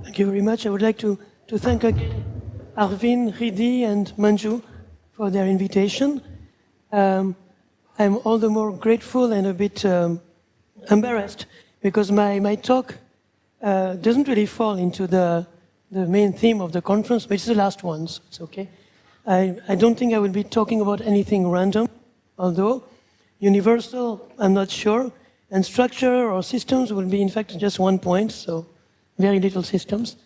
Thank you very much. I would like to thank again Arvind, Riddhi, and Manju for their invitation. I'm all the more grateful and a bit embarrassed because my talk doesn't really fall into the main theme of the conference, but it's the last one, so it's okay. I don't think I will be talking about anything random, although universal, I'm not sure, and structure or systems will be, in fact, just 1 point, so very little systems.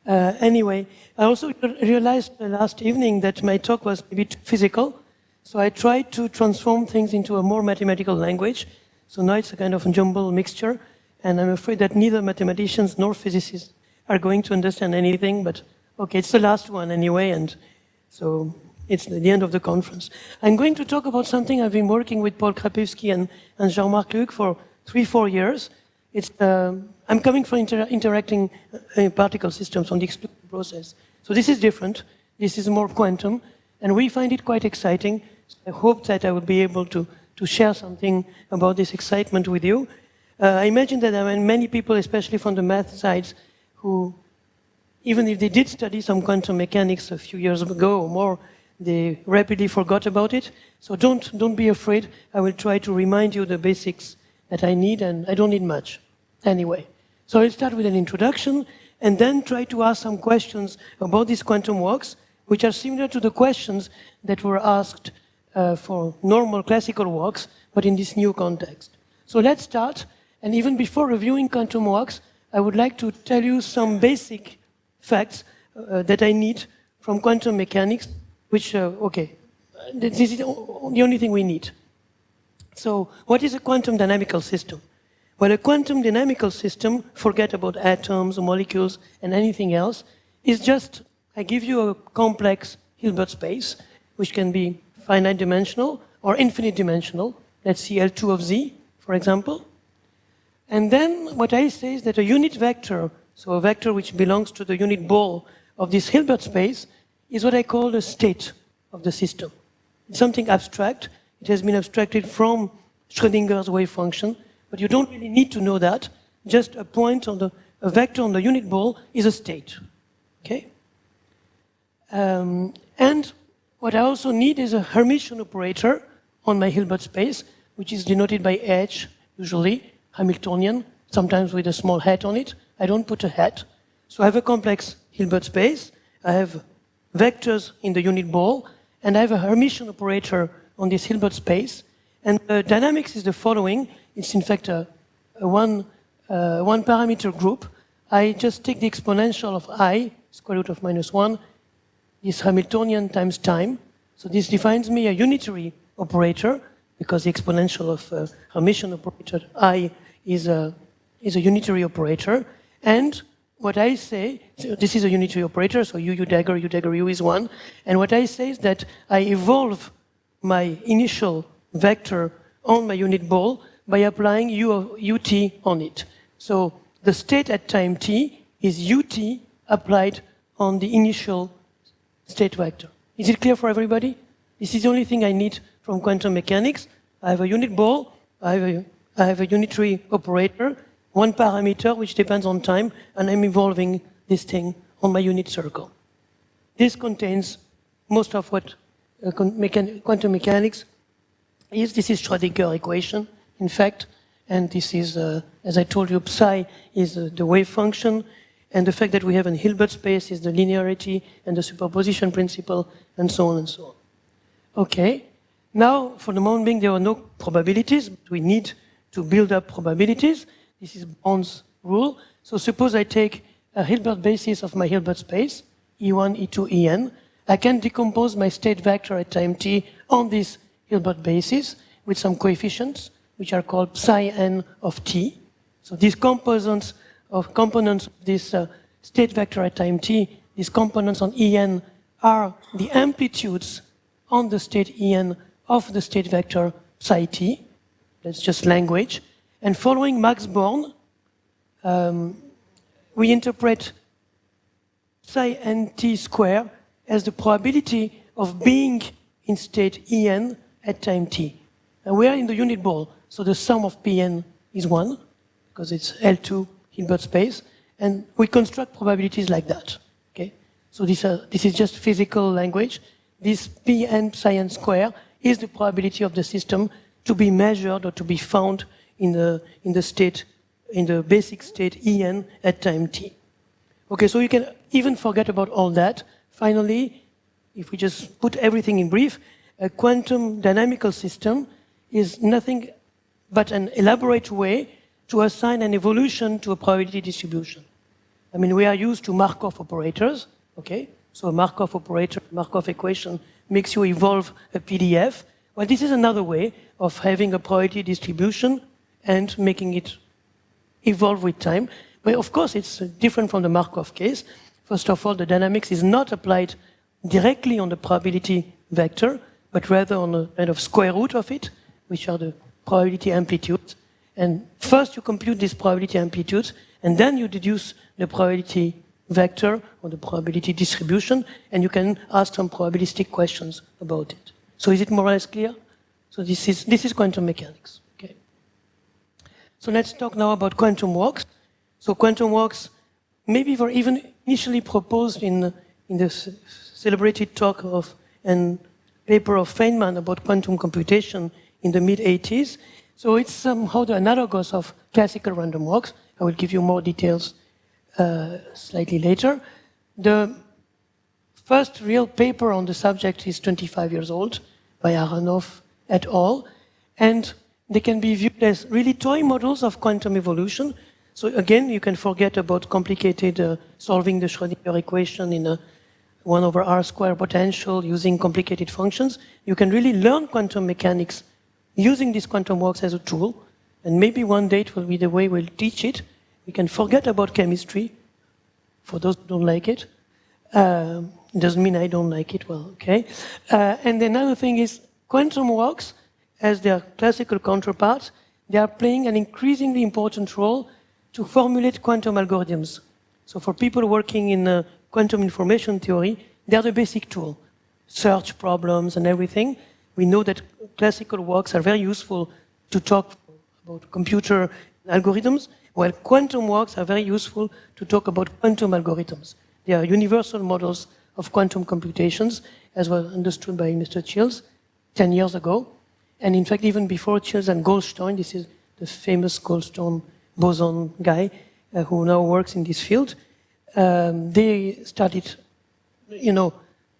Anyway, I also realized last evening that my talk was a bit physical, so I tried to transform things into a more mathematical language. So now it's a kind of jumbled mixture, and I'm afraid that neither mathematicians nor physicists are going to understand anything, but okay, it's the last one anyway, and so it's the end of the conference. I'm going to talk about something I've been working with Paul Krapewski and Jean-Marc Luc for 3-4 years. I'm coming from interacting particle systems on the exclusion process. So this is different. This is more quantum, and we find it quite exciting. So I hope that I will be able to share something about this excitement with you. I imagine that there are many people, especially from the math sides, who, even if they did study some quantum mechanics a few years ago or more, they rapidly forgot about it. So don't be afraid. I will try to remind you the basics that I need, and I don't need much. Anyway, so I'll start with an introduction and then try to ask some questions about these quantum walks, which are similar to the questions that were asked for normal classical walks, but in this new context. So let's start, and even before reviewing quantum walks, I would like to tell you some basic facts that I need from quantum mechanics, which, this is the only thing we need. So what is a quantum dynamical system? Well, a quantum dynamical system, forget about atoms, molecules, and anything else, is just, I give you a complex Hilbert space, which can be finite dimensional or infinite dimensional. Let's see L2 of Z, for example. And then what I say is that a unit vector, so a vector which belongs to the unit ball of this Hilbert space, is what I call the state of the system. It's something abstract. It has been abstracted from Schrödinger's wave function, but you don't really need to know that. Just a point on a vector on the unit ball is a state. Okay? And what I also need is a Hermitian operator on my Hilbert space, which is denoted by H, usually Hamiltonian, sometimes with a small hat on it. I don't put a hat. So I have a complex Hilbert space. I have vectors in the unit ball, and I have a Hermitian operator on this Hilbert space. And the dynamics is the following. It's in fact a one parameter group. I just take the exponential of I, square root of -1, is Hamiltonian times time. So this defines me a unitary operator, because the exponential of Hermitian operator I is a unitary operator. And what I say, so this is a unitary operator, so U dagger U is 1. And what I say is that I evolve my initial vector on my unit ball by applying ut on it. So the state at time t is ut applied on the initial state vector. Is it clear for everybody? This is the only thing I need from quantum mechanics. I have a unit ball, I have a unitary operator, one parameter which depends on time, and I'm evolving this thing on my unit circle. This contains most of what quantum mechanics is. This is Schrödinger equation, in fact, and this is, as I told you, psi is the wave function, and the fact that we have a Hilbert space is the linearity and the superposition principle, and so on and so on. Okay, now for the moment being, there are no probabilities, but we need to build up probabilities. This is Bond's rule. So suppose I take a Hilbert basis of my Hilbert space, E1, E2, En. I can decompose my state vector at time t on this Hilbert basis with some coefficients, which are called psi n of t. So these components of this state vector at time t, these components on En are the amplitudes on the state En of the state vector psi t. That's just language. And following Max Born, we interpret psi nt square as the probability of being in state En at time t. And we are in the unit ball, so the sum of Pn is 1, because it's L2 Hilbert space, And we construct probabilities like that, okay? So this is just physical language. This Pn psi n square is the probability of the system to be measured or to be found in the state, in the basic state En at time t. Okay, so you can even forget about all that. Finally, if we just put everything in brief, a quantum dynamical system is nothing but an elaborate way to assign an evolution to a probability distribution. I mean, we are used to Markov operators, okay? So a Markov operator, Markov equation makes you evolve a PDF. Well, this is another way of having a probability distribution and making it evolve with time. But of course, it's different from the Markov case. First of all, the dynamics is not applied directly on the probability vector, but rather on a kind of square root of it, which are the probability amplitudes. And first you compute these probability amplitudes, and then you deduce the probability vector or the probability distribution, and you can ask some probabilistic questions about it. So is it more or less clear? So this is quantum mechanics. Okay. So let's talk now about quantum walks. So quantum walks maybe were even initially proposed in the celebrated talk of a paper of Feynman about quantum computation in the mid-80s. So it's somehow the analogous of classical random walks. I will give you more details slightly later. The first real paper on the subject is 25 years old by Aronoff et al. And they can be viewed as really toy models of quantum evolution. So again, you can forget about complicated solving the Schrödinger equation in a 1 over r square potential using complicated functions. You can really learn quantum mechanics using these quantum walks as a tool. And maybe one day it will be the way we'll teach it. We can forget about chemistry, for those who don't like it. It doesn't mean I don't like it, well, okay. And another thing is quantum walks, as their classical counterparts, they are playing an increasingly important role to formulate quantum algorithms. So for people working in quantum information theory, they are the basic tool. Search problems and everything. We know that classical walks are very useful to talk about computer algorithms, while quantum walks are very useful to talk about quantum algorithms. They are universal models of quantum computations, as was understood by Mr. Childs 10 years ago. And in fact, even before Childs and Goldstone, this is the famous Goldstone boson guy who now works in this field, they started,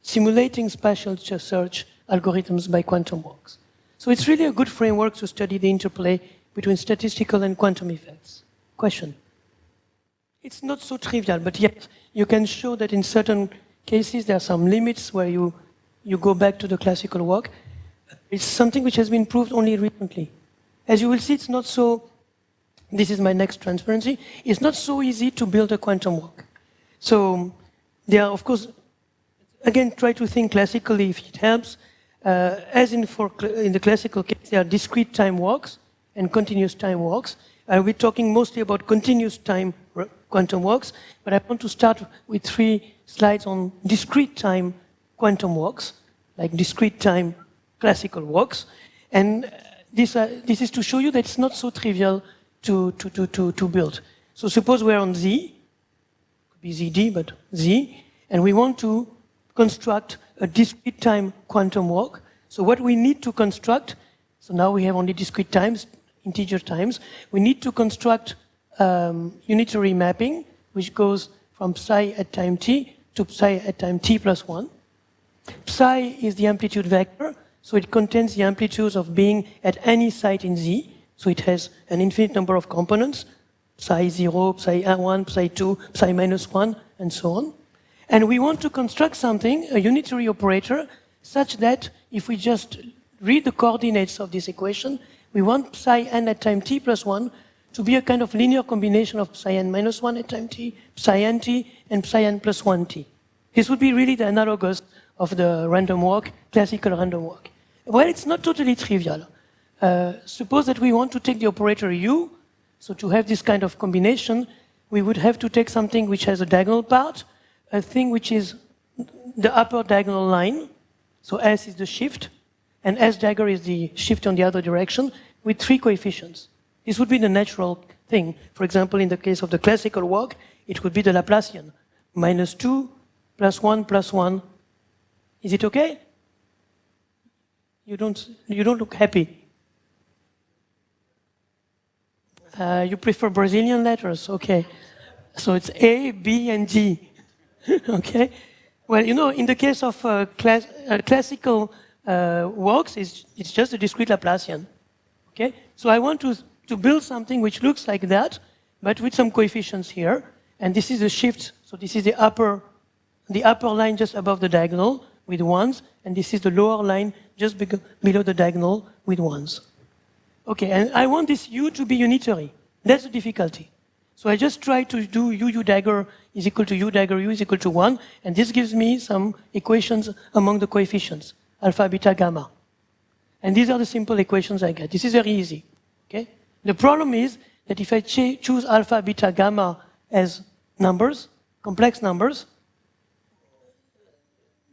simulating spatial search algorithms by quantum walks. So it's really a good framework to study the interplay between statistical and quantum effects. Question? It's not so trivial, but yet you can show that in certain cases there are some limits where you go back to the classical walk. It's something which has been proved only recently. As you will see, it's not so, this is my next transparency, it's not so easy to build a quantum walk. So there are, of course, again, try to think classically if it helps. As in the classical case, there are discrete time walks and continuous time walks. I'll be talking mostly about continuous time quantum walks, but I want to start with 3 slides on discrete time quantum walks, like discrete time classical walks. And this is to show you that it's not so trivial to build. So suppose we're on Z, could be ZD, but Z, and we want to construct a discrete time quantum walk. So what we need to construct, so now we have only discrete times, integer times, we need to construct unitary mapping, which goes from psi at time t to psi at time t plus 1. Psi is the amplitude vector, so it contains the amplitudes of being at any site in Z. So it has an infinite number of components, psi 0, psi 1, psi 2, psi minus 1, and so on. And we want to construct something, a unitary operator, such that if we just read the coordinates of this equation, we want psi n at time t plus 1 to be a kind of linear combination of psi n minus 1 at time t, psi n t, and psi n plus 1 t. This would be really the analogous of the random walk, classical random walk. Well, it's not totally trivial. Suppose that we want to take the operator u, so to have this kind of combination, we would have to take something which has a diagonal part, a thing which is the upper diagonal line, so S is the shift, and S dagger is the shift on the other direction, with 3 coefficients. This would be the natural thing. For example, in the case of the classical walk, it would be the Laplacian. -2 plus 1 plus 1. Is it okay? You don't look happy. You prefer Brazilian letters? Okay. So it's A, B, and G. Okay? Well, you know, in the case of classical works, it's just a discrete Laplacian. Okay? So I want to build something which looks like that, but with some coefficients here. And this is the shift. So this is the upper line just above the diagonal with ones, and this is the lower line just below the diagonal with ones. Okay, and I want this U to be unitary. That's the difficulty. So I just try to do U dagger is equal to U dagger U is equal to 1, and this gives me some equations among the coefficients, alpha, beta, gamma. And these are the simple equations I get. This is very easy. Okay? The problem is that if I choose alpha, beta, gamma as numbers, complex numbers,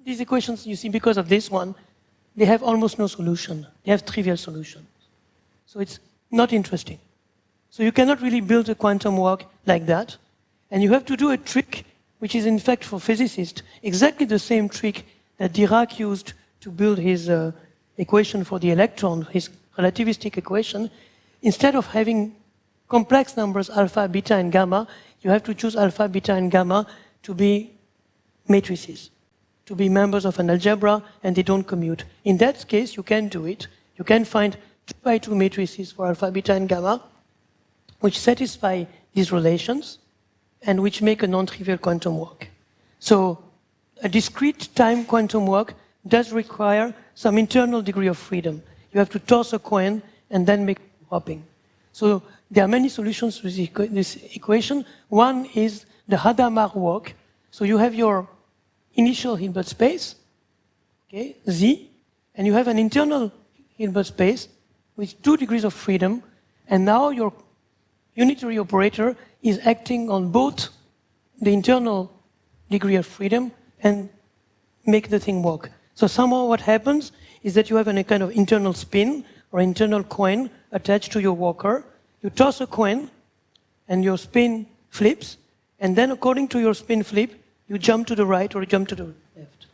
these equations, you see, because of this one, they have almost no solution. They have trivial solutions. So it's not interesting. So you cannot really build a quantum walk like that. And you have to do a trick, which is in fact for physicists, exactly the same trick that Dirac used to build his equation for the electron, his relativistic equation. Instead of having complex numbers, alpha, beta, and gamma, you have to choose alpha, beta, and gamma to be matrices, to be members of an algebra, and they don't commute. In that case, you can do it. You can find 2 by 2 matrices for alpha, beta, and gamma, which satisfy these relations and which make a non-trivial quantum walk. So a discrete time quantum walk does require some internal degree of freedom. You have to toss a coin and then make hopping. So there are many solutions to this equation. One is the Hadamard walk. So you have your initial Hilbert space, okay, Z, and you have an internal Hilbert space with 2 degrees of freedom, and now your unitary operator is acting on both the internal degree of freedom and make the thing walk. So somehow what happens is that you have a kind of internal spin or internal coin attached to your walker. You toss a coin and your spin flips, and then according to your spin flip, you jump to the right or you jump to the left.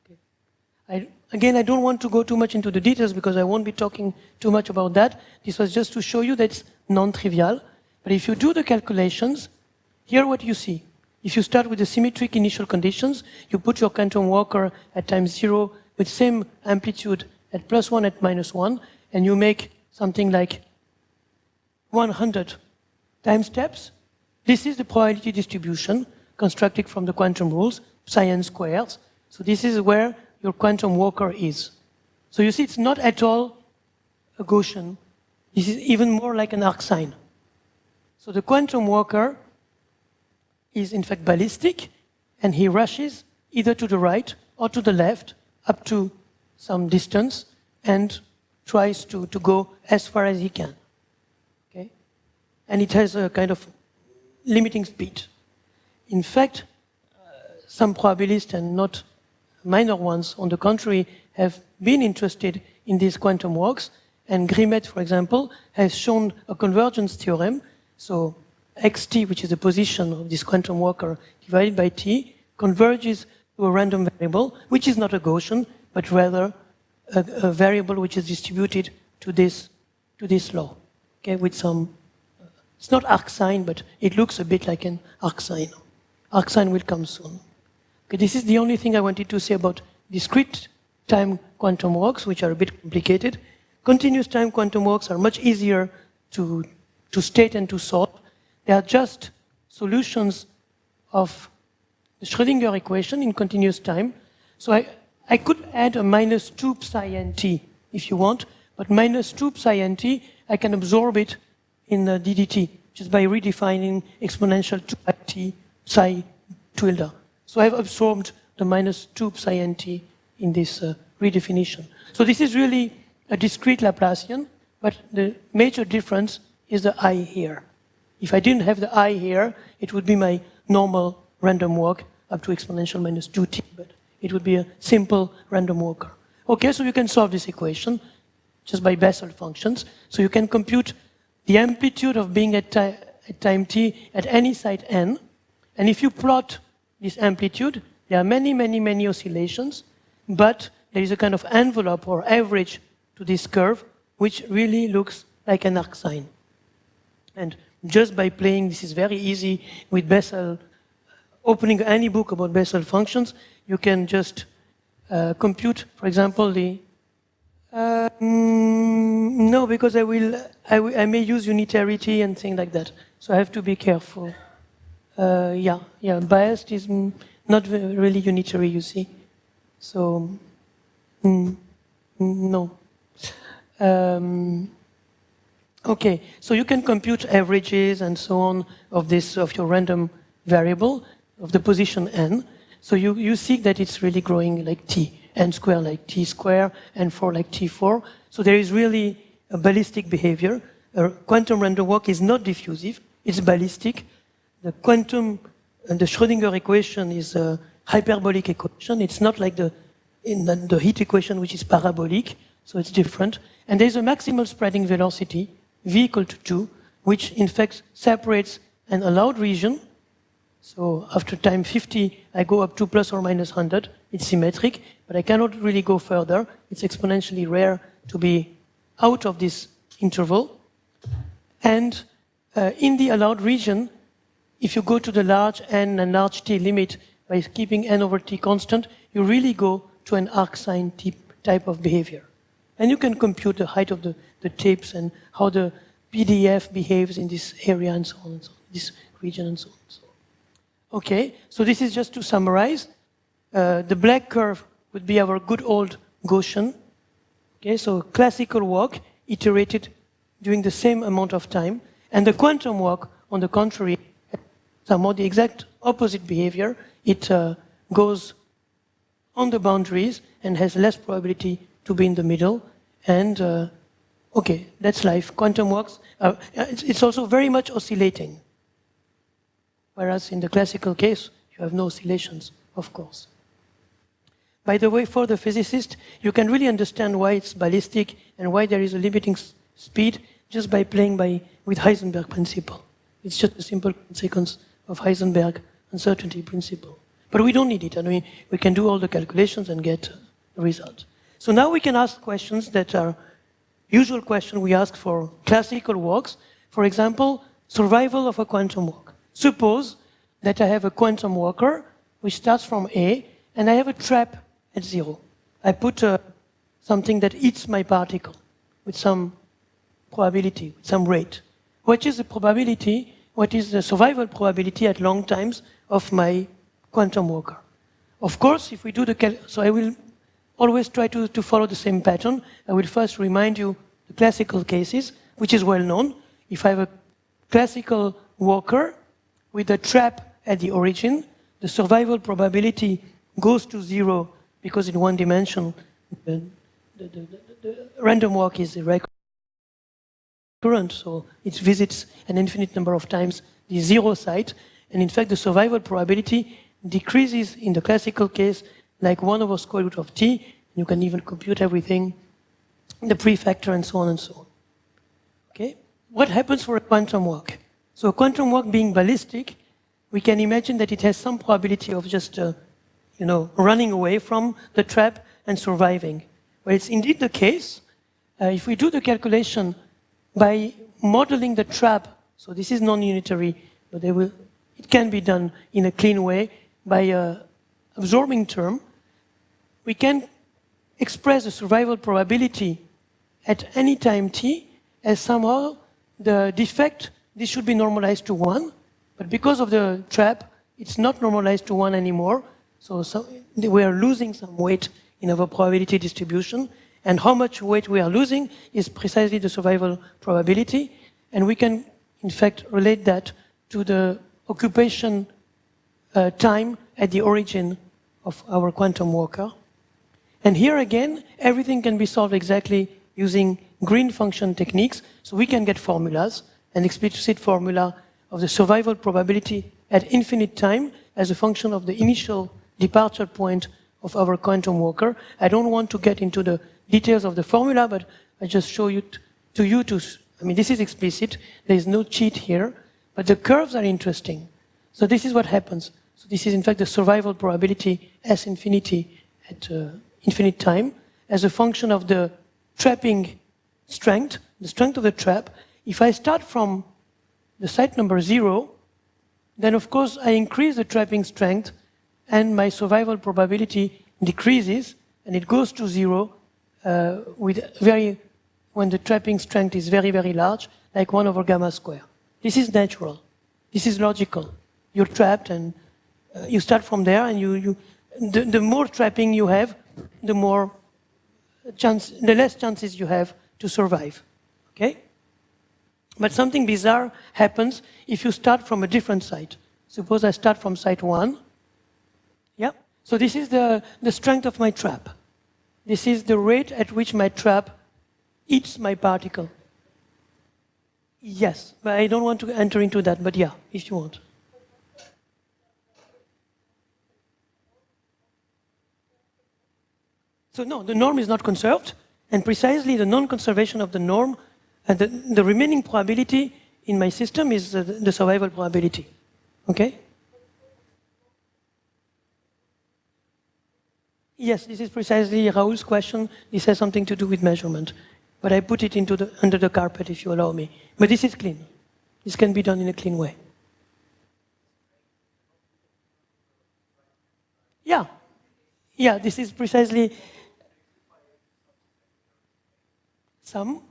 Okay. Again, I don't want to go too much into the details because I won't be talking too much about that. This was just to show you that it's non-trivial. But if you do the calculations, here what you see. If you start with the symmetric initial conditions, you put your quantum walker at time 0 with same amplitude at +1 at -1, and you make something like 100 time steps. This is the probability distribution constructed from the quantum rules, psi squares. So this is where your quantum walker is. So you see, it's not at all a Gaussian. This is even more like an arcsine. So the quantum walker is in fact ballistic, and he rushes either to the right or to the left up to some distance and tries to go as far as he can. Okay? And it has a kind of limiting speed. In fact, some probabilists, and not minor ones, on the contrary, have been interested in these quantum walks. And Grimet, for example, has shown a convergence theorem. So xt, which is the position of this quantum walker, divided by t, converges to a random variable, which is not a Gaussian, but rather a variable which is distributed to this law. Okay, with some, it's not arcsine, but it looks a bit like an arcsine. Arcsine will come soon. Okay, this is the only thing I wanted to say about discrete time quantum walks, which are a bit complicated. Continuous time quantum walks are much easier to state and to solve. They are just solutions of the Schrödinger equation in continuous time. So I could add a -2 psi nt if you want, but -2 psi nt, I can absorb it in the ddt, just by redefining exponential 2 by t psi tilde. So I've absorbed the -2 psi nt in this redefinition. So this is really a discrete Laplacian, but the major difference is the I here. If I didn't have the I here, it would be my normal random walk up to exponential -2t, but it would be a simple random walker. Okay, so you can solve this equation just by Bessel functions. So you can compute the amplitude of being at time t at any site n. And if you plot this amplitude, there are many, many, many oscillations, but there is a kind of envelope or average to this curve, which really looks like an arc sine. And just by playing, this is very easy with Bessel, opening any book about Bessel functions, you can just compute, for example, the... no, because I may use unitarity and things like that. So I have to be careful. Biased is not really unitary, you see. So, no. Okay, so you can compute averages and so on of your random variable, of the position n. So you see that it's really growing like t, n square like t square, n4 like t4. So there is really a ballistic behavior. Quantum random walk is not diffusive, it's ballistic. The quantum, the Schrödinger equation is a hyperbolic equation. It's not like the heat equation, which is parabolic, so it's different. And there's a maximal spreading velocity, v equal to 2, which in fact separates an allowed region. So after time 50, I go up to plus or minus 100. It's symmetric, but I cannot really go further. It's exponentially rare to be out of this interval. And in the allowed region, if you go to the large n and large t limit by keeping n over t constant, you really go to an arc sine type of behavior. And you can compute the height of the tips and how the PDF behaves in this area and so on and so on, this region and so on. Okay, so this is just to summarize. The black curve would be our good old Gaussian. Okay, so classical walk iterated during the same amount of time. And the quantum walk, on the contrary, somewhat the exact opposite behavior. It goes on the boundaries and has less probability to be in the middle. And okay, that's life. Quantum walks, it's also very much oscillating. Whereas in the classical case, you have no oscillations, of course. By the way, for the physicist, you can really understand why it's ballistic and why there is a limiting speed just by playing with Heisenberg principle. It's just a simple consequence of Heisenberg uncertainty principle. But we don't need it. I mean, we can do all the calculations and get the result. So now we can ask questions that are usual questions we ask for classical walks. For example, survival of a quantum walk. Suppose that I have a quantum walker which starts from A and I have a trap at 0. I put something that eats my particle with some probability, with some rate. What is the probability? What is the survival probability at long times of my quantum walker? Of course, if we do so I will always try to follow the same pattern. I will first remind you the classical cases, which is well known. If I have a classical walker with a trap at the origin, the survival probability goes to 0 because in one dimension the random walk is recurrent, so it visits an infinite number of times the 0 site, and in fact the survival probability decreases in the classical case like 1 over square root of t. You can even compute everything, the prefactor and so on and so on. Okay? What happens for a quantum walk? So a quantum walk being ballistic, we can imagine that it has some probability of just running away from the trap and surviving. Well, it's indeed the case. If we do the calculation by modeling the trap, so this is non-unitary, but it can be done in a clean way by absorbing term, we can express the survival probability at any time t as somehow the defect, this should be normalized to 1, but because of the trap, it's not normalized to 1 anymore, so we are losing some weight in our probability distribution, and how much weight we are losing is precisely the survival probability, and we can, in fact, relate that to the occupation time at the origin of our quantum walker. And here again, everything can be solved exactly using green function techniques, so we can get formulas, an explicit formula of the survival probability at infinite time as a function of the initial departure point of our quantum walker. I don't want to get into the details of the formula, but I just show you I mean, this is explicit, there is no cheat here, but the curves are interesting. So this is what happens. So this is in fact the survival probability S infinity at infinite time as a function of the trapping strength, the strength of the trap. If I start from the site number 0, then of course I increase the trapping strength and my survival probability decreases and it goes to 0 when the trapping strength is very, very large, like 1 over gamma square. This is natural. This is logical. You're trapped and you start from there and the more trapping you have, the less chances you have to survive, okay? But something bizarre happens if you start from a different site. Suppose I start from site 1. Yeah? So this is the strength of my trap. This is the rate at which my trap eats my particle. Yes, but I don't want to enter into that, but yeah, if you want. So no, the norm is not conserved, and precisely the non-conservation of the norm, and the remaining probability in my system is the survival probability. Okay? Yes, this is precisely Raoul's question. This has something to do with measurement. But I put it under the carpet, if you allow me. But this is clean. This can be done in a clean way. Yeah. Yeah, this is precisely some.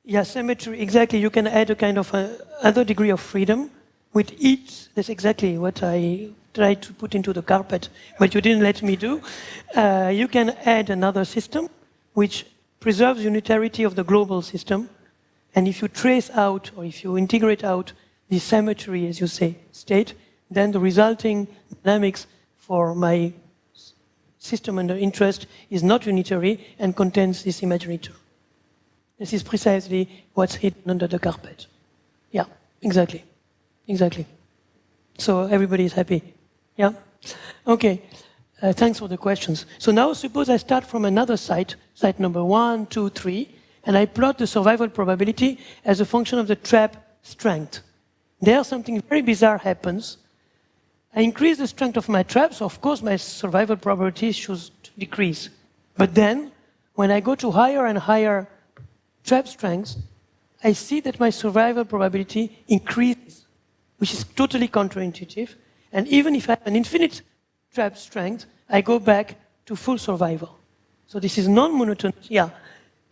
Yeah, symmetry, exactly. You can add a kind of other degree of freedom with each. That's exactly what I tried to put into the carpet, but you didn't let me do. You can add another system which preserves unitarity of the global system. And if you trace out, or if you integrate out the symmetry, as you say, state, then the resulting dynamics for my system under interest is not unitary and contains this imaginary term. This is precisely what's hidden under the carpet. Yeah, exactly. Exactly. So everybody is happy. Yeah? Okay. Thanks for the questions. So now suppose I start from another site, site number 1, 2, 3, and I plot the survival probability as a function of the trap strength. There something very bizarre happens. I increase the strength of my trap, so of course my survival probability should decrease. But then, when I go to higher and higher trap strengths, I see that my survival probability increases, which is totally counterintuitive. And even if I have an infinite trap strength, I go back to full survival. So this is non-monotonous. Yeah,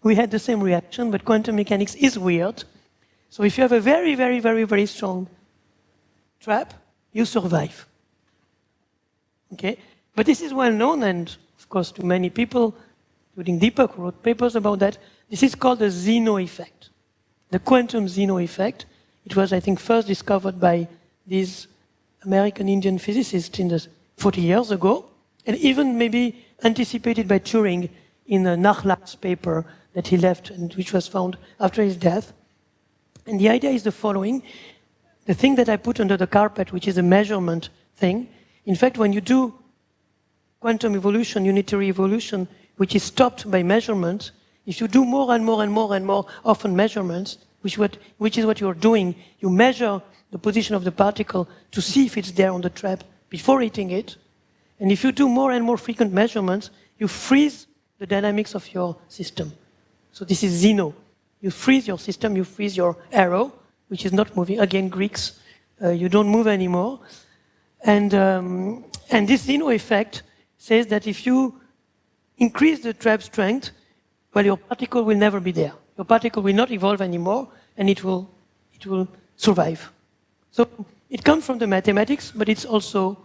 we had the same reaction, but quantum mechanics is weird. So if you have a very, very, very, very strong trap, you survive. Okay? But this is well known, and of course to many people, including Deepak, who wrote papers about that. This is called the Zeno effect, the quantum Zeno effect. It was, I think, first discovered by these American-Indian physicists in the 40 years ago, and even maybe anticipated by Turing in a Nachla's paper that he left, and which was found after his death. And the idea is the following. The thing that I put under the carpet, which is a measurement thing, in fact, when you do quantum evolution, unitary evolution, which is stopped by measurements, if you do more and more and more and more often measurements, which is what you're doing, you measure the position of the particle to see if it's there on the trap before hitting it. And if you do more and more frequent measurements, you freeze the dynamics of your system. So this is Zeno. You freeze your system, you freeze your arrow, which is not moving. Again, Greeks, you don't move anymore. And this Zeno effect says that if you increase the trap strength, well, your particle will never be there. Your particle will not evolve anymore, and it will survive. So it comes from the mathematics, but it's also,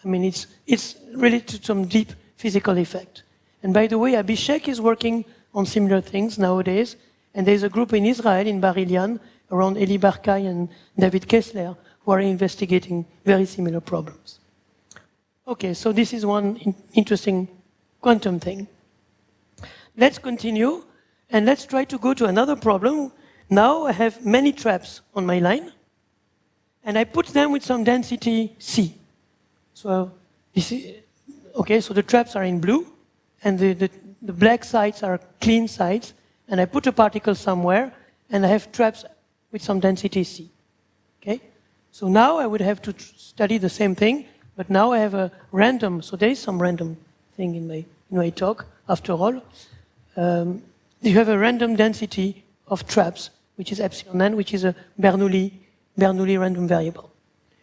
I mean, it's related to some deep physical effect. And by the way, Abhishek is working on similar things nowadays, and there's a group in Israel, in Bar Ilan, around Eli Barkai and David Kessler, who are investigating very similar problems. Okay, so this is one interesting quantum thing. Let's continue, and let's try to go to another problem. Now I have many traps on my line, and I put them with some density C. So this is, okay, so the traps are in blue, and the black sides are clean sides, and I put a particle somewhere, and I have traps with some density C. Okay? So now I would have to study the same thing, but now I have a random, so there is some random thing in my talk, after all. You have a random density of traps, which is epsilon n, which is a Bernoulli random variable.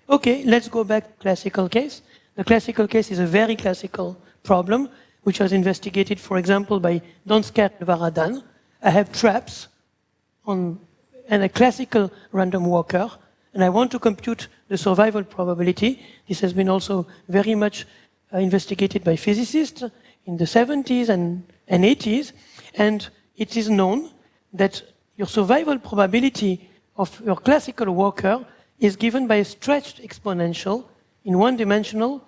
Okay, let's go back to classical case. The classical case is a very classical problem, which was investigated, for example, by Donsker and Varadan. I have traps and a classical random walker, and I want to compute the survival probability. This has been also very much investigated by physicists in the 70s and 80s, and it is known that your survival probability of your classical walker is given by a stretched exponential. In one-dimensional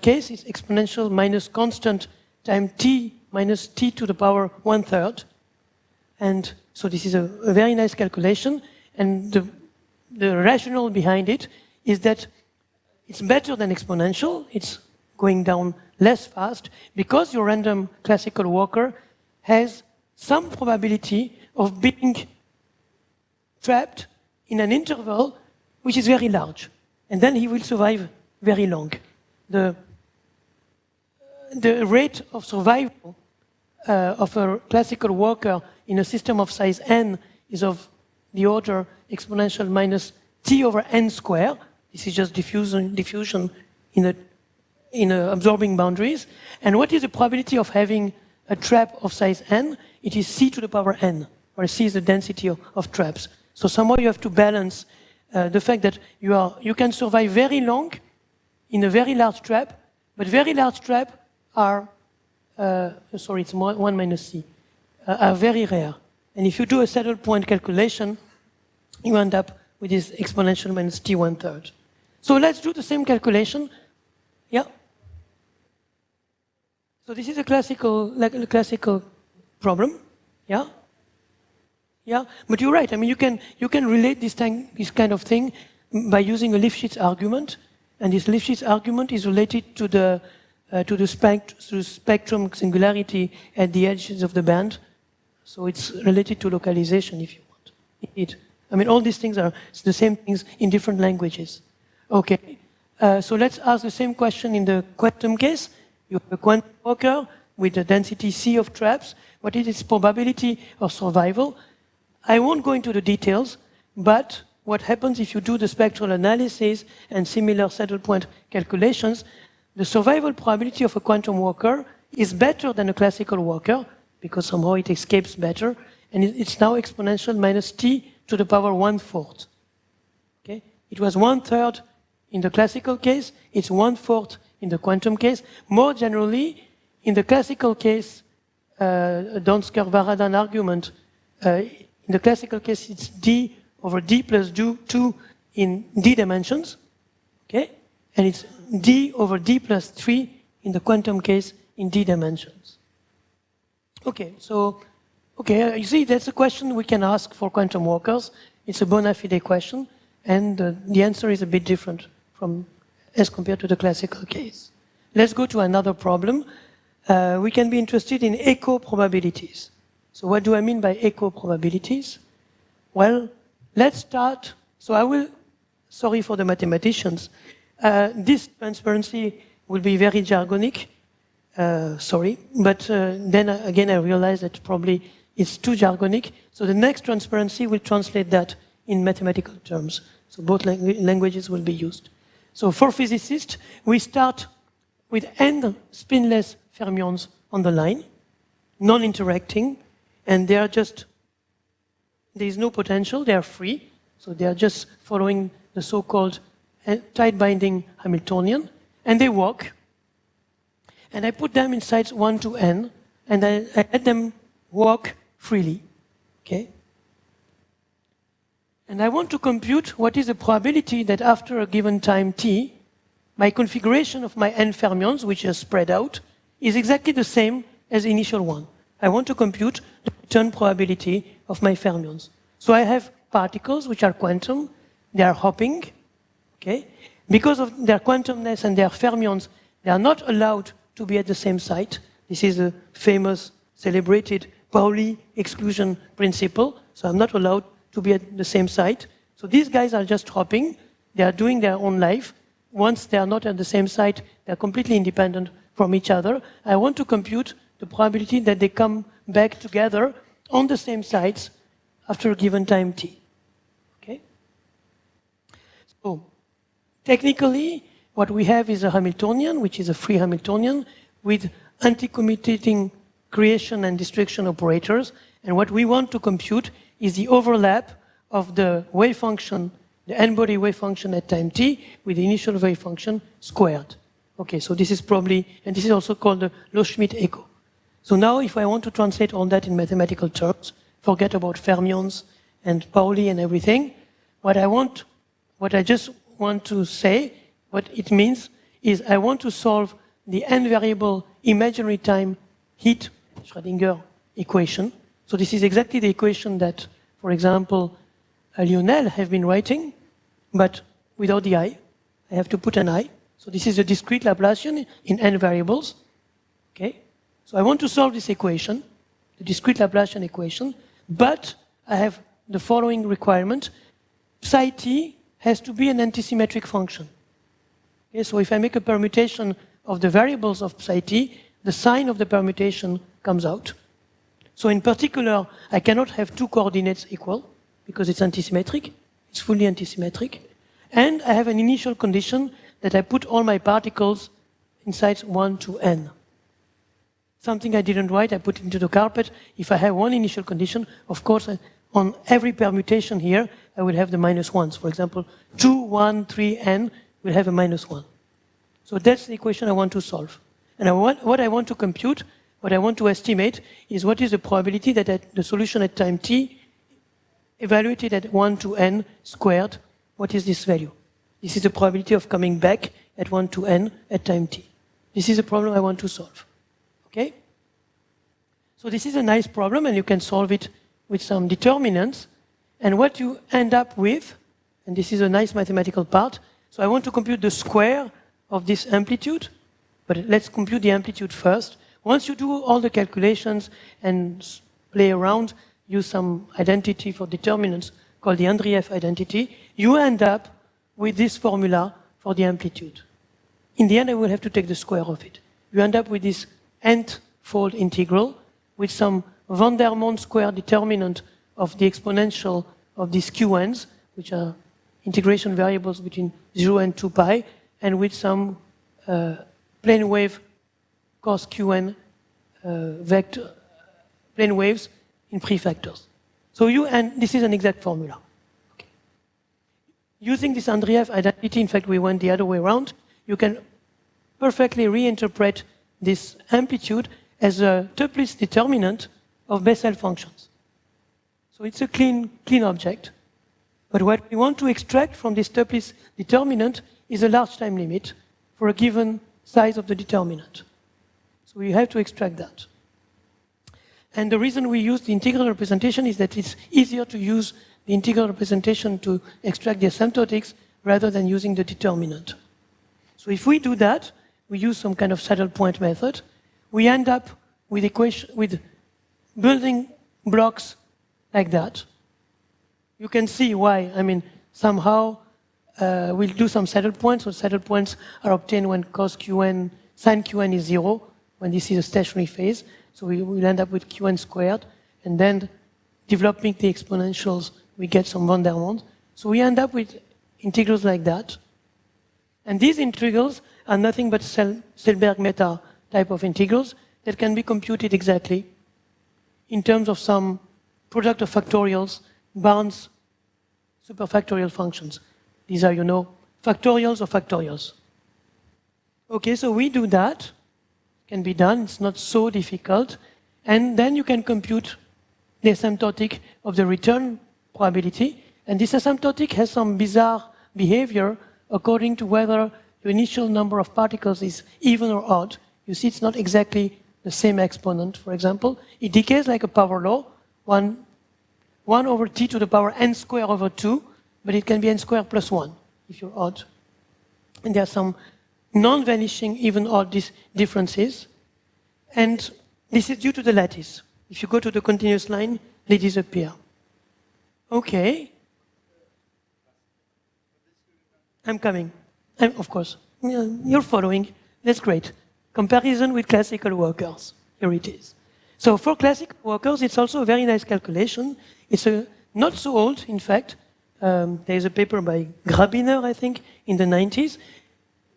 case, it's exponential minus constant time t minus t to the power 1/3. And so this is a very nice calculation, and the rationale behind it is that it's better than exponential. It's going down less fast because your random classical walker has some probability of being trapped in an interval which is very large, and then he will survive very long. The rate of survival of a classical walker in a system of size n is of the order exponential minus t over n squared. This is just diffusion in absorbing boundaries. And what is the probability of having a trap of size n? It is c to the power n, where c is the density of traps. So somehow you have to balance the fact that you can survive very long in a very large trap, but very large traps are, sorry, it's 1 minus c, are very rare. And if you do a saddle point calculation, you end up with this exponential minus t 1/3. So let's do the same calculation. Yeah. So this is a classical problem. Yeah. Yeah. But you're right. I mean, you can relate this kind of thing by using a Lifshitz argument, and this Lifshitz argument is related to the spectrum singularity at the edges of the band. So it's related to localization, if you want. I mean, all these things are the same things in different languages. Okay, so let's ask the same question in the quantum case. You have a quantum walker with a density C of traps. What is its probability of survival? I won't go into the details, but what happens if you do the spectral analysis and similar saddle point calculations, the survival probability of a quantum walker is better than a classical walker, because somehow it escapes better, and it's now exponential minus t to the power 1/4. Okay? It was 1/3 in the classical case, it's 1/4 in the quantum case. More generally, in the classical case, Donsker-Varadan argument, in the classical case it's d over d plus 2 in d dimensions, okay? And it's d over d plus 3 in the quantum case in d dimensions. Okay, so, you see, that's a question we can ask for quantum walkers. It's a bona fide question, and the answer is a bit different as compared to the classical case. Let's go to another problem. We can be interested in echo probabilities. So what do I mean by echo probabilities? Well, let's start. So sorry for the mathematicians. This transparency will be very jargonic. Sorry, but then again I realized that probably it's too jargonic. So the next transparency will translate that in mathematical terms. So both languages will be used. So for physicists, we start with n spinless fermions on the line, non-interacting, and there is no potential, they are free. So they are just following the so-called tight binding Hamiltonian, and they walk. And I put them in sites 1 to n, and I let them walk freely, okay? And I want to compute what is the probability that after a given time t, my configuration of my n fermions, which are spread out, is exactly the same as the initial one. I want to compute the return probability of my fermions. So I have particles which are quantum, they are hopping, okay? Because of their quantumness and their fermions, they are not allowed to be at the same site. This is a famous, celebrated Pauli exclusion principle. So I'm not allowed to be at the same site. So these guys are just hopping. they are doing their own life. Once they are not at the same site, they are completely independent from each other. I want to compute the probability that they come back together on the same sites after a given time t. Okay? So, technically, what we have is a Hamiltonian, which is a free Hamiltonian, with anti-commutating creation and destruction operators. And what we want to compute is the overlap of the wave function, the n-body wave function at time t, with the initial wave function squared. Okay, so this is probably, and this is also called the Loschmidt echo. So now if I want to translate all that in mathematical terms, forget about fermions and Pauli and everything, what I just want to say, what it means is I want to solve the n-variable imaginary time heat Schrödinger equation. So this is exactly the equation that, for example, Lionel have been writing, but without the I. I have to put an I. So this is a discrete Laplacian in n variables. Okay? So I want to solve this equation, the discrete Laplacian equation, but I have the following requirement. Psi t has to be an antisymmetric function. Okay? So if I make a permutation of the variables of psi t, the sign of the permutation comes out. So in particular, I cannot have two coordinates equal, because it's antisymmetric. It's fully antisymmetric. And I have an initial condition that I put all my particles inside 1 to n. Something I didn't write, I put into the carpet. If I have one initial condition, of course, on every permutation here, I will have the -1s. For example, 2, 1, 3, n will have a -1. So that's the equation I want to solve. And what I want to compute, what I want to estimate, is what is the probability that the solution at time t, evaluated at 1 to n squared, what is this value? This is the probability of coming back at 1 to n at time t. This is a problem I want to solve. Okay? So this is a nice problem, and you can solve it with some determinants. And what you end up with, and this is a nice mathematical part, so I want to compute the square of this amplitude, but let's compute the amplitude first. Once you do all the calculations and play around, use some identity for determinants called the Andreev identity, you end up with this formula for the amplitude. In the end, I will have to take the square of it. You end up with this n-fold integral with some von der Mondt square determinant of the exponential of these qn's, which are integration variables between 0 and 2 pi, and with some plane wave cos qn vector plane waves in prefactors. So this is an exact formula. Okay. Using this Andreev identity, in fact, we went the other way around, you can perfectly reinterpret this amplitude as a Toeplitz determinant of Bessel functions. So it's a clean object. But what we want to extract from this Toeplitz determinant is a large time limit for a given size of the determinant. So we have to extract that. And the reason we use the integral representation is that it's easier to use the integral representation to extract the asymptotics rather than using the determinant. So if we do that, we use some kind of saddle point method, we end up with building blocks like that. You can see why. I mean, somehow we'll do some saddle points. So saddle points are obtained when cos qn, sin qn is 0, when this is a stationary phase. So we will end up with qn squared, and then developing the exponentials, we get some von der Mondt. So we end up with integrals like that. And these integrals are nothing but Selberg-Meta type of integrals that can be computed exactly in terms of some product of factorials, Barnes superfactorial functions. These are, you know, factorials of factorials. Okay, so we do that. Can be done, it's not so difficult. And then you can compute the asymptotic of the return probability. And this asymptotic has some bizarre behavior according to whether the initial number of particles is even or odd. You see it's not exactly the same exponent, for example. It decays like a power law, 1 over t to the power n squared over 2, but it can be n squared plus 1 if you're odd. And there are some non-vanishing even odd differences. And this is due to the lattice. If you go to the continuous line, they disappear. Okay. I'm coming. Of course, you're following. That's great. Comparison with classical workers. Here it is. So for classical workers, it's also a very nice calculation. It's not so old, in fact. There is a paper by Grabiner, I think, in the 90s.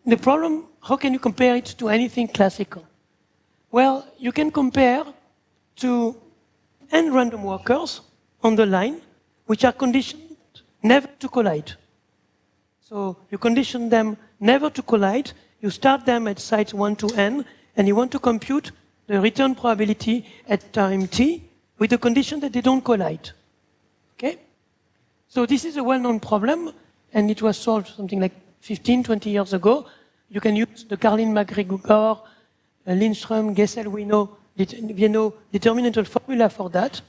The problem, how can you compare it to anything classical? Well, you can compare to n random workers on the line, which are conditioned never to collide. So you condition them never to collide. You start them at sites 1 to n, and you want to compute the return probability at time t with the condition that they don't collide. Okay? So this is a well-known problem, and it was solved something like 15, 20 years ago. You can use the Carlin-MacGregor, Lindström, Gesell-Vienno determinantal formula for that.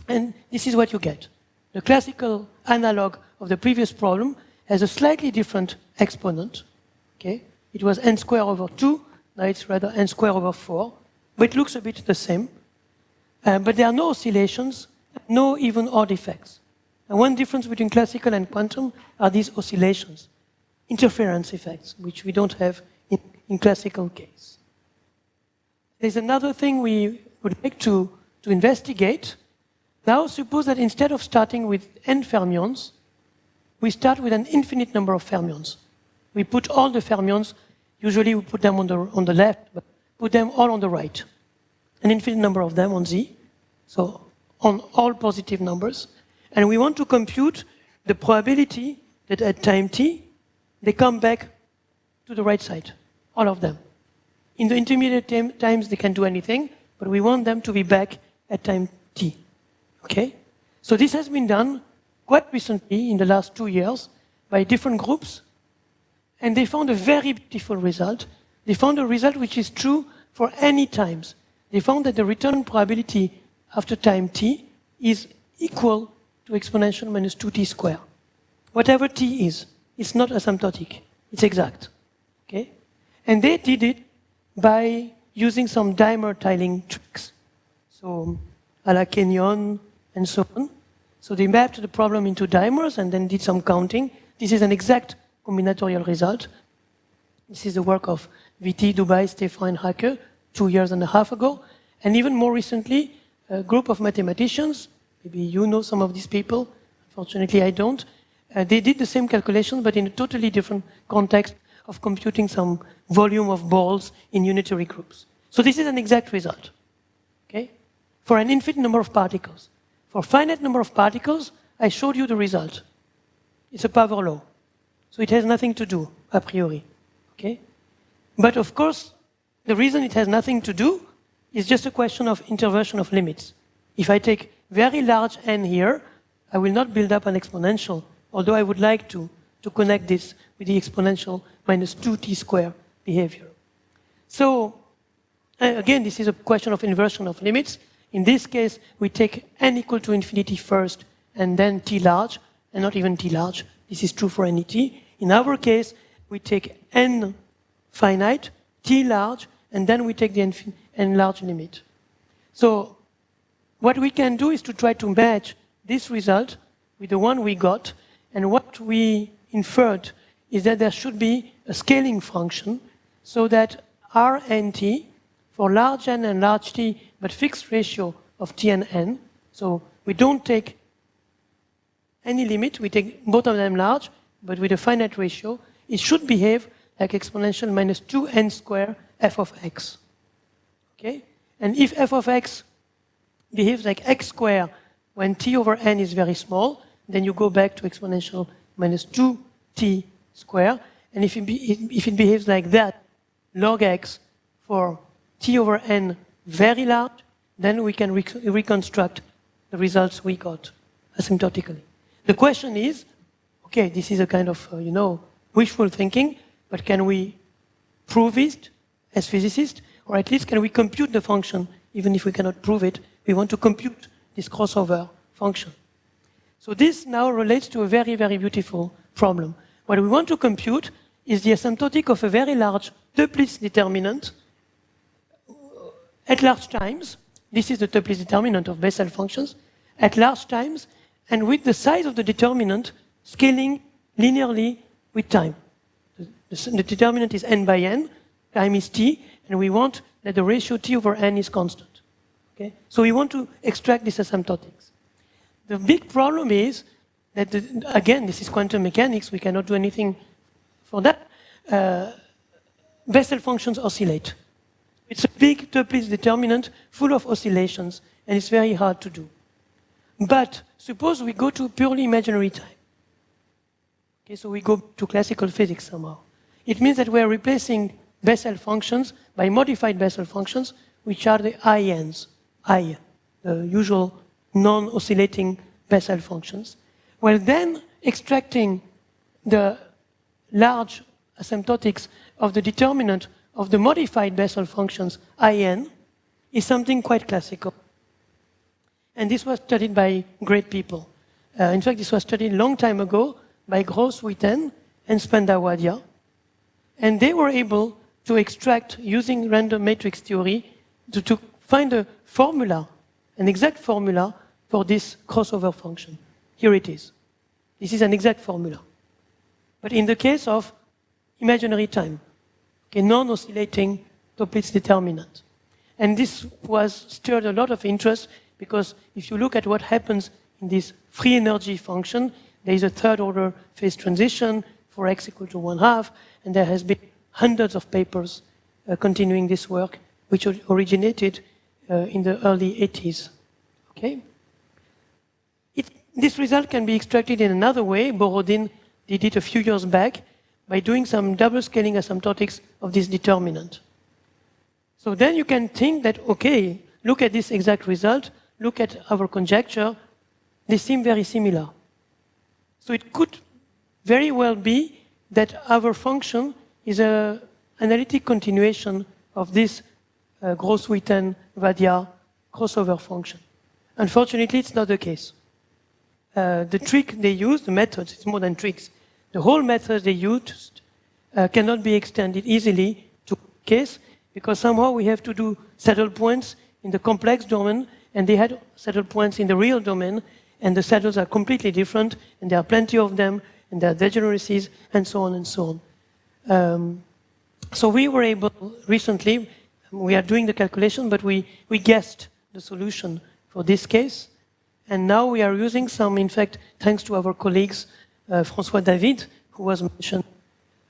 And this is what you get. The classical analog of the previous problem has a slightly different exponent. Okay? It was n squared over 2, now it's rather n squared over 4, but it looks a bit the same. But there are no oscillations, no even odd effects. And one difference between classical and quantum are these oscillations, interference effects, which we don't have in classical case. There's another thing we would like to investigate. Now suppose that instead of starting with n fermions, we start with an infinite number of fermions. We put all the fermions, usually we put them on the left, but put them all on the right. An infinite number of them on Z, so on all positive numbers. And we want to compute the probability that at time t, they come back to the right side, all of them. In the intermediate times, they can do anything, but we want them to be back at time t. Okay? So this has been done quite recently, in the last 2 years, by different groups, and they found a very beautiful result. They found a result which is true for any times. They found that the return probability after time t is equal to exponential minus 2t squared. Whatever t is, it's not asymptotic, it's exact. Okay? And they did it by using some dimer tiling tricks. So, a la Kenyon and so on. So they mapped the problem into dimers and then did some counting. This is an exact combinatorial result. This is the work of VT, Dubai, Stefan, and Hake 2.5 years ago. And even more recently, a group of mathematicians, maybe you know some of these people, unfortunately I don't, they did the same calculations but in a totally different context of computing some volume of balls in unitary groups. So this is an exact result, okay? For an infinite number of particles. For finite number of particles, I showed you the result. It's a power law. So it has nothing to do, a priori, okay? But of course, the reason it has nothing to do is just a question of inversion of limits. If I take very large n here, I will not build up an exponential, although I would like to connect this with the exponential minus 2t squared behavior. So, again, this is a question of inversion of limits. In this case, we take n equal to infinity first, and then t large, and not even t large. This is true for any t. In our case, we take n finite, t large, and then we take the n large limit. So, what we can do is to try to match this result with the one we got, and what we inferred is that there should be a scaling function so that Rnt for large n and large t, but fixed ratio of t and n, so we don't take any limit, we take both of them large, but with a finite ratio, it should behave like exponential minus 2n squared f of x. Okay? And if f of x behaves like x squared when t over n is very small, then you go back to exponential minus 2t squared. And if it behaves like that, log x for t over n very large, then we can reconstruct the results we got asymptotically. The question is, okay, this is a kind of, wishful thinking, but can we prove it as physicists? Or at least can we compute the function, even if we cannot prove it? We want to compute this crossover function. So this now relates to a very, very beautiful problem. What we want to compute is the asymptotic of a very large Toeplitz determinant at large times. This is the Toeplitz determinant of Bessel functions at large times, and with the size of the determinant scaling linearly with time. The determinant is n by n, time is t, and we want that the ratio t over n is constant. Okay? So we want to extract these asymptotics. The big problem is that, again, this is quantum mechanics, we cannot do anything for that. Bessel functions oscillate. It's a big Toeplitz determinant full of oscillations, and it's very hard to do. But suppose we go to purely imaginary time. Okay, so we go to classical physics somehow. It means that we're replacing Bessel functions by modified Bessel functions, which are the INs, I, the usual non-oscillating Bessel functions. Well, then extracting the large asymptotics of the determinant of the modified Bessel functions, IN, is something quite classical. And this was studied by great people. In fact, this was studied a long time ago by Gross, Witten, and Spendawadia. And they were able to extract, using random matrix theory, to find a formula, an exact formula for this crossover function. Here it is. This is an exact formula. But in the case of imaginary time, okay, non-oscillating Toeplitz determinant. And this was stirred a lot of interest because if you look at what happens in this free energy function, there is a third order phase transition for x equal to 1/2, and there has been hundreds of papers continuing this work, which originated in the early 80s. Okay? This result can be extracted in another way. Borodin did it a few years back by doing some double scaling asymptotics of this determinant. So then you can think that, okay, look at this exact result, look at our conjecture, they seem very similar. So it could very well be that our function is an analytic continuation of this Gross-Witten-Wadia crossover function. Unfortunately, it's not the case. The trick they used, the methods, it's more than tricks. The whole method they used cannot be extended easily to case because somehow we have to do saddle points in the complex domain, and they had saddle points in the real domain, and the saddles are completely different, and there are plenty of them, and there are degeneracies, and so on and so on. So we were able recently, we are doing the calculation, but we guessed the solution for this case. And now we are using some, in fact, thanks to our colleagues, François David, who was mentioned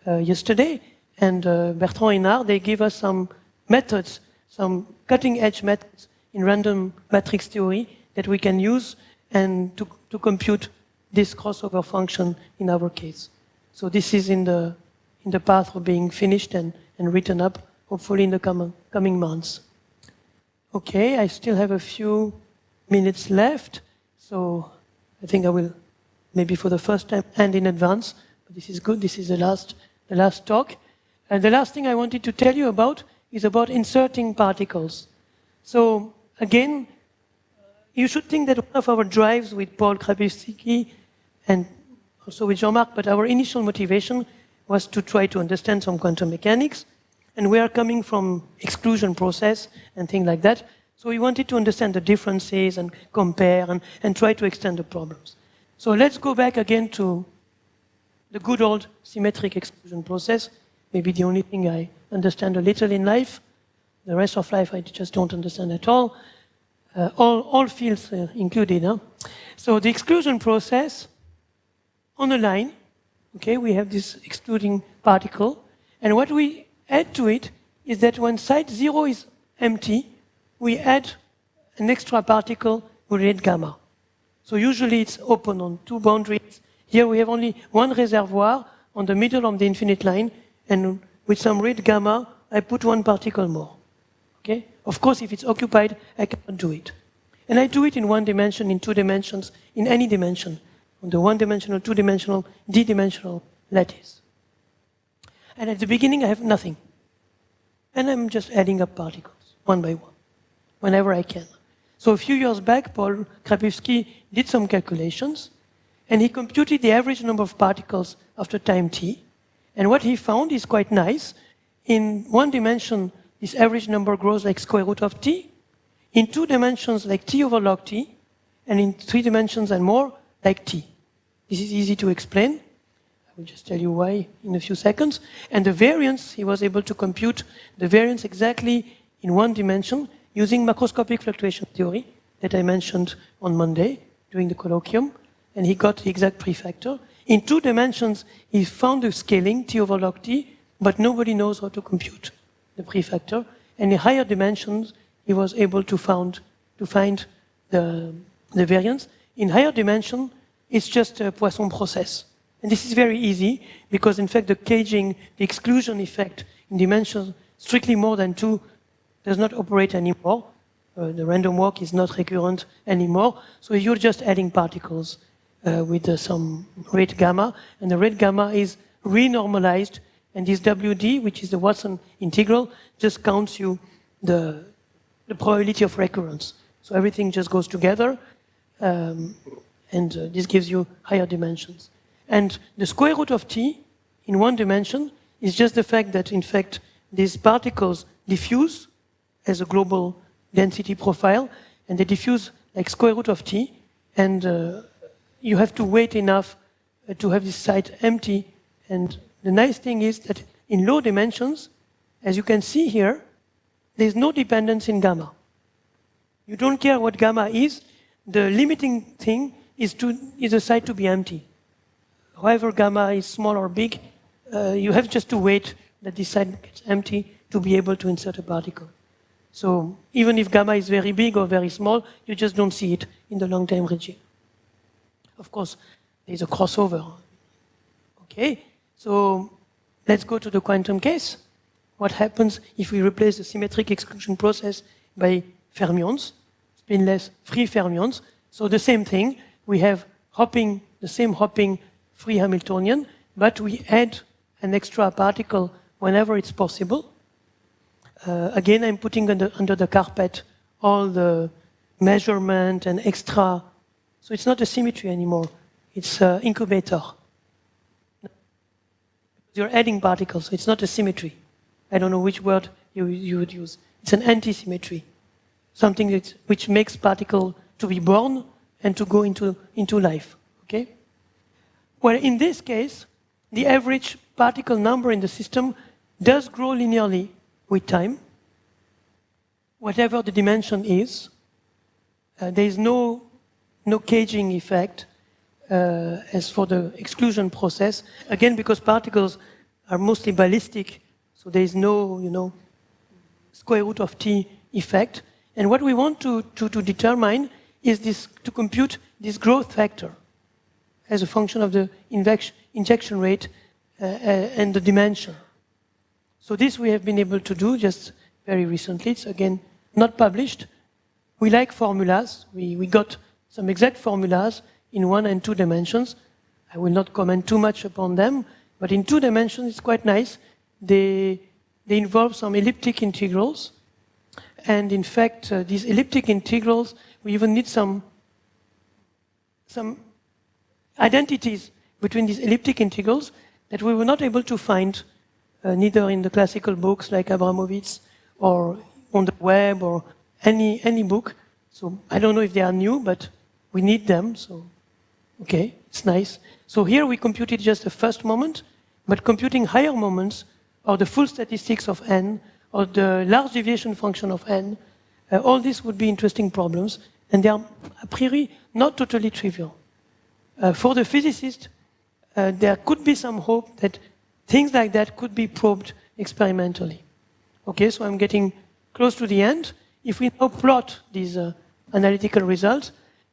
yesterday, and Bertrand Hénard, they give us some methods, some cutting-edge methods in random matrix theory that we can use and to compute this crossover function in our case. So this is in the path of being finished and written up, hopefully in the coming months. Okay, I still have a few minutes left. So I think I will, maybe for the first time and in advance, but this is good, this is the last talk. And the last thing I wanted to tell you about is about inserting particles. So again, you should think that one of our drives with Paul Krapivsky and also with Jean-Marc, but our initial motivation was to try to understand some quantum mechanics. And we are coming from exclusion process and things like that. So we wanted to understand the differences and compare and try to extend the problems. So let's go back again to the good old symmetric exclusion process, maybe the only thing I understand a little in life. The rest of life I just don't understand at all. All fields included. Huh? So the exclusion process, on a line, okay, we have this excluding particle, and what we add to it is that when site 0 is empty, we add an extra particle with rate gamma. So usually it's open on two boundaries. Here we have only one reservoir on the middle of the infinite line, and with some rate gamma, I put one particle more. Okay? Of course, if it's occupied, I cannot do it. And I do it in one dimension, in 2 dimensions, in any dimension, on the 1-dimensional, 2-dimensional, d-dimensional lattice. And at the beginning, I have nothing. And I'm just adding up particles, one by one, whenever I can. So a few years back, Paul Krapivsky did some calculations, and he computed the average number of particles after time t. And what he found is quite nice. In 1 dimension, this average number grows like square root of t. In 2 dimensions, like t over log t. And in 3 dimensions and more, like t. This is easy to explain. I'll just tell you why in a few seconds. And the variance, he was able to compute the variance exactly in one dimension using macroscopic fluctuation theory that I mentioned on Monday during the colloquium. And he got the exact prefactor. In 2 dimensions, he found the scaling, T over log T, but nobody knows how to compute the prefactor. And in higher dimensions, he was able to find the variance. In higher dimension, it's just a Poisson process. And this is very easy, because in fact the caging, the exclusion effect in dimensions strictly more than 2 does not operate anymore. The random walk is not recurrent anymore. So you're just adding particles with some rate gamma, and the rate gamma is renormalized, and this WD, which is the Watson integral, just counts you the probability of recurrence. So everything just goes together, and this gives you higher dimensions. And the square root of T in 1 dimension is just the fact that, in fact, these particles diffuse as a global density profile, and they diffuse like square root of T, and you have to wait enough to have this site empty. And the nice thing is that in low dimensions, as you can see here, there's no dependence in gamma. You don't care what gamma is. The limiting thing is the site to be empty. However gamma is small or big, you have just to wait that this site gets empty to be able to insert a particle. So even if gamma is very big or very small, you just don't see it in the long-time regime. Of course, there's a crossover. Okay, so let's go to the quantum case. What happens if we replace the symmetric exclusion process by fermions, spinless free fermions? So the same thing, we have hopping, the same hopping free Hamiltonian, but we add an extra particle whenever it's possible. Again, I'm putting under the carpet all the measurement and extra. So it's not a symmetry anymore. It's an incubator. You're adding particles, so it's not a symmetry. I don't know which word you would use. It's an anti-symmetry. Something which makes particle to be born and to go into life. Okay? Well, in this case, the average particle number in the system does grow linearly with time, whatever the dimension is. There is no caging effect as for the exclusion process. Again, because particles are mostly ballistic, so there is no, square root of T effect. And what we want to determine is to compute this growth factor as a function of the injection rate and the dimension. So this we have been able to do just very recently. It's again not published. We like formulas. We got some exact formulas in 1 and 2 dimensions. I will not comment too much upon them, but in 2 dimensions it's quite nice. They involve some elliptic integrals. And in fact, these elliptic integrals, we even need some identities between these elliptic integrals that we were not able to find neither in the classical books like Abramovitz or on the web or any book. So I don't know if they are new, but we need them. So, okay, it's nice. So here we computed just the first moment, but computing higher moments or the full statistics of n or the large deviation function of n, all these would be interesting problems, and they are a priori not totally trivial. For the physicist, there could be some hope that things like that could be probed experimentally. Okay, so I'm getting close to the end. If we now plot these analytical results,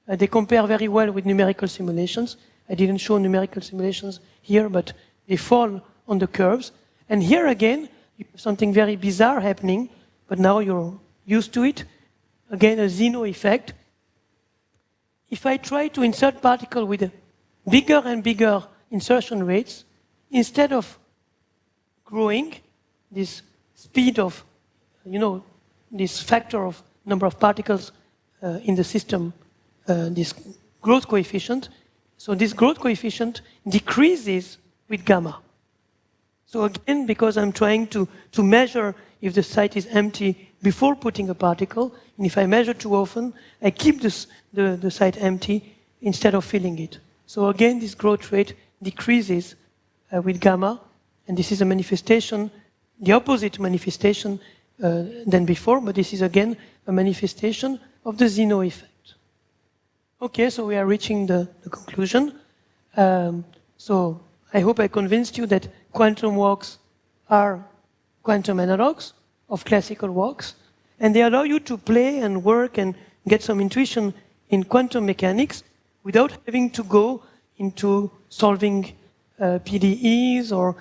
they compare very well with numerical simulations. I didn't show numerical simulations here, but they fall on the curves. And here again, you have something very bizarre happening, but now you're used to it. Again, a Zeno effect. If I try to insert particle with bigger and bigger insertion rates, instead of growing this speed of, this factor of number of particles in the system, this growth coefficient, so this growth coefficient decreases with gamma. So again, because I'm trying to measure if the site is empty before putting a particle, and if I measure too often, I keep the site empty instead of filling it. So again, this growth rate decreases with gamma, and this is a manifestation, the opposite manifestation than before, but this is again a manifestation of the Zeno effect. Okay, so we are reaching the conclusion. So I hope I convinced you that quantum walks are quantum analogs of classical walks, and they allow you to play and work and get some intuition in quantum mechanics without having to go into solving PDEs or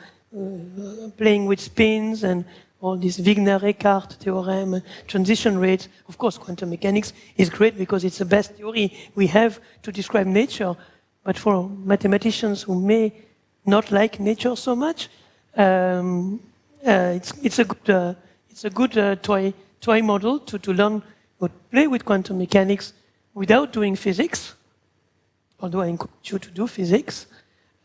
playing with spins and all this Wigner-Eckart theorem, transition rates. Of course, quantum mechanics is great because it's the best theory we have to describe nature, but for mathematicians who may not like nature so much, it's a good toy model to learn or play with quantum mechanics without doing physics, although I encourage you to do physics.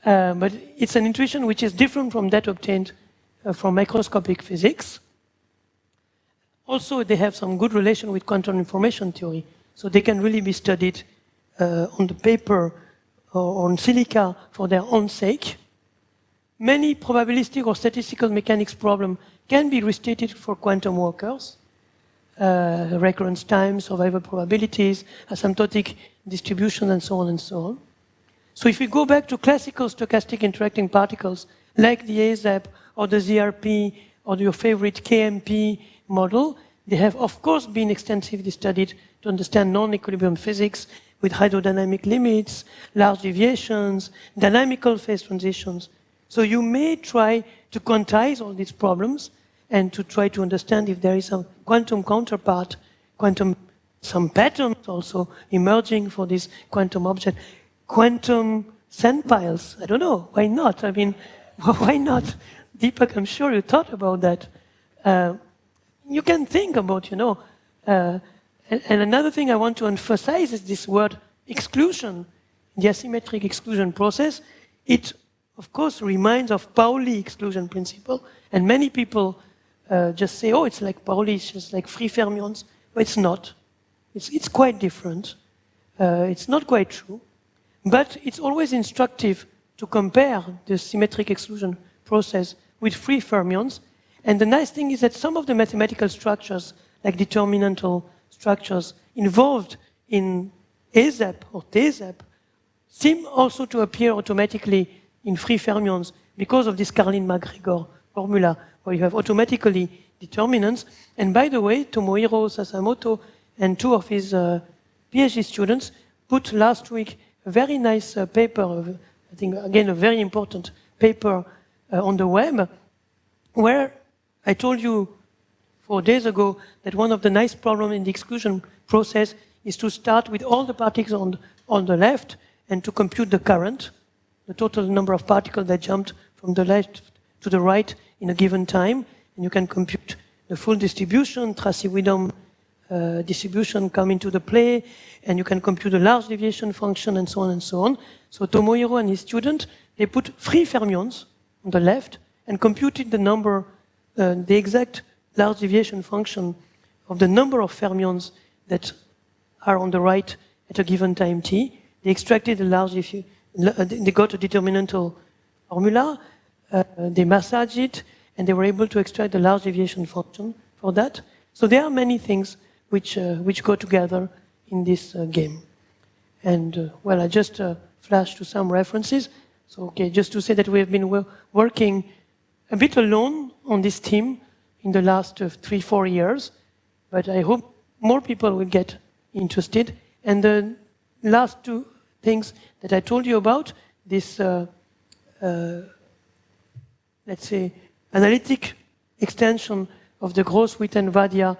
But it's an intuition which is different from that obtained from microscopic physics. Also, they have some good relation with quantum information theory, so they can really be studied on the paper or on silica for their own sake. Many probabilistic or statistical mechanics problems can be restated for quantum walkers. Recurrence time, survival probabilities, asymptotic distribution, and so on and so on. So if we go back to classical stochastic interacting particles, like the AZAP or the ZRP or your favorite KMP model, they have of course been extensively studied to understand non-equilibrium physics with hydrodynamic limits, large deviations, dynamical phase transitions. So you may try to quantize all these problems and to try to understand if there is a quantum counterpart, some patterns also emerging for this quantum object. Quantum SANDPILES, I don't know, why not? I mean, why not? Deepak, I'm sure you thought about that. You can think about, and another thing I want to emphasize is this word exclusion. The asymmetric exclusion process, it of course reminds of Pauli exclusion principle, and many people just say, oh, it's like Pauli, it's just like free fermions, but it's not. It's quite different. It's not quite true. But it's always instructive to compare the symmetric exclusion process with free fermions. And the nice thing is that some of the mathematical structures, like determinantal structures involved in AZAP or TZAP, seem also to appear automatically in free fermions because of this Karlin-MacGregor formula, where you have automatically determinants. And by the way, Tomohiro Sasamoto and two of his PhD students put last week a very nice paper, I think, again, a very important paper on the web, where I told you 4 days ago that one of the nice problems in the exclusion process is to start with all the particles on the left and to compute the current, the total number of particles that jumped from the left to the right in a given time, and you can compute the full distribution, Tracy-Widom distribution come into the play, and you can compute the large deviation function and so on and so on. So Tomohiro and his student, they put free fermions on the left and computed the number, the exact large deviation function of the number of fermions that are on the right at a given time t. They extracted the large, they got a determinantal formula, they massaged it, and they were able to extract the large deviation function for that. So there are many things which go together in this game. And well, I just flashed to some references. So okay, just to say that we have been working a bit alone on this team in the last 3-4 years, but I hope more people will get interested. And the last two things that I told you about, this, let's say, analytic extension of the Gross-Witten-Vadia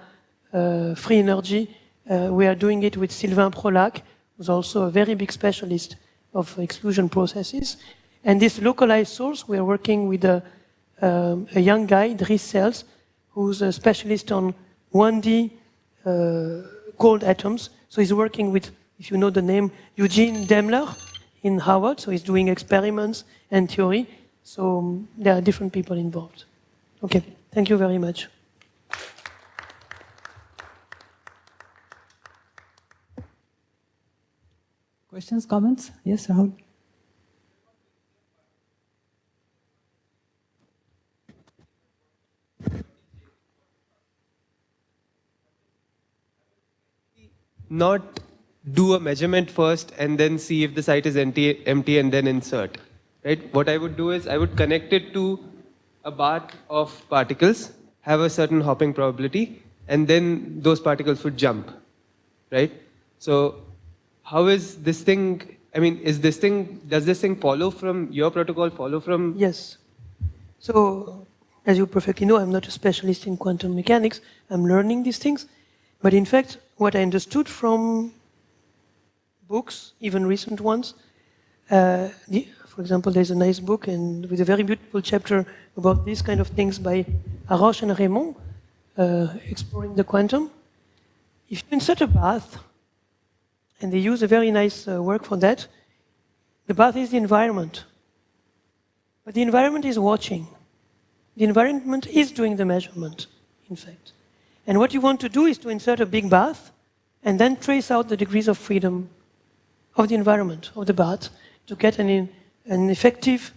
free energy. We are doing it with Sylvain Prolac, who's also a very big specialist of exclusion processes. And this localized source, we are working with a young guy, Dries Sels, who's a specialist on 1D cold atoms. So he's working with, if you know the name, Eugene Demler in Harvard. So he's doing experiments and theory. So there are different people involved. Okay, thank you very much. Questions, comments? Yes, Rahul? not do a measurement first and then see if the site is empty and then insert. Right? What I would do is I would connect it to a bath of particles, have a certain hopping probability, and then those particles would jump. Right? So how is this thing, I mean, does this thing follow from your protocol, follow from? Yes. So, as you perfectly know, I'm not a specialist in quantum mechanics. I'm learning these things. But in fact, what I understood from books, even recent ones, for example, there's a nice book and with a very beautiful chapter about these kind of things by Arroche and Raymond, exploring the quantum. If you insert a bath, and they use a very nice work for that, the bath is the environment. But the environment is watching. The environment is doing the measurement, in fact. And what you want to do is to insert a big bath and then trace out the degrees of freedom of the environment, of the bath, to get an effective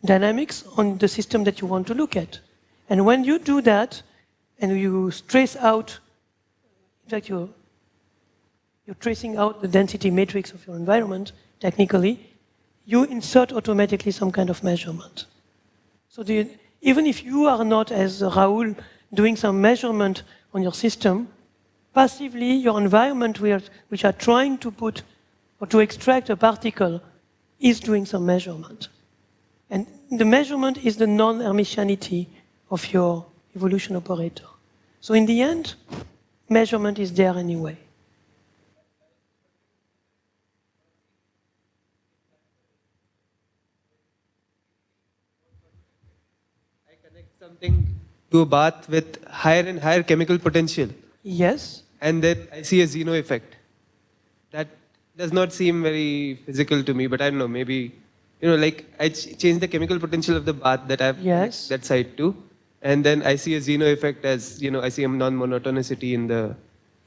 dynamics on the system that you want to look at. And when you do that, and you trace out, in fact, you're tracing out the density matrix of your environment, technically, you insert automatically some kind of measurement. So even if you are not, as Raoul, doing some measurement on your system, passively your environment which are trying to put or to extract a particle is doing some measurement. And the measurement is the non-Hermitianity of your evolution operator. So in the end, measurement is there anyway. Something to a bath with higher and higher chemical potential. Yes. And then I see a Zeno effect. That does not seem very physical to me, but I don't know, maybe, like I change the chemical potential of the bath that I've that site to, and then I see a Zeno effect as, I see a non-monotonicity in the...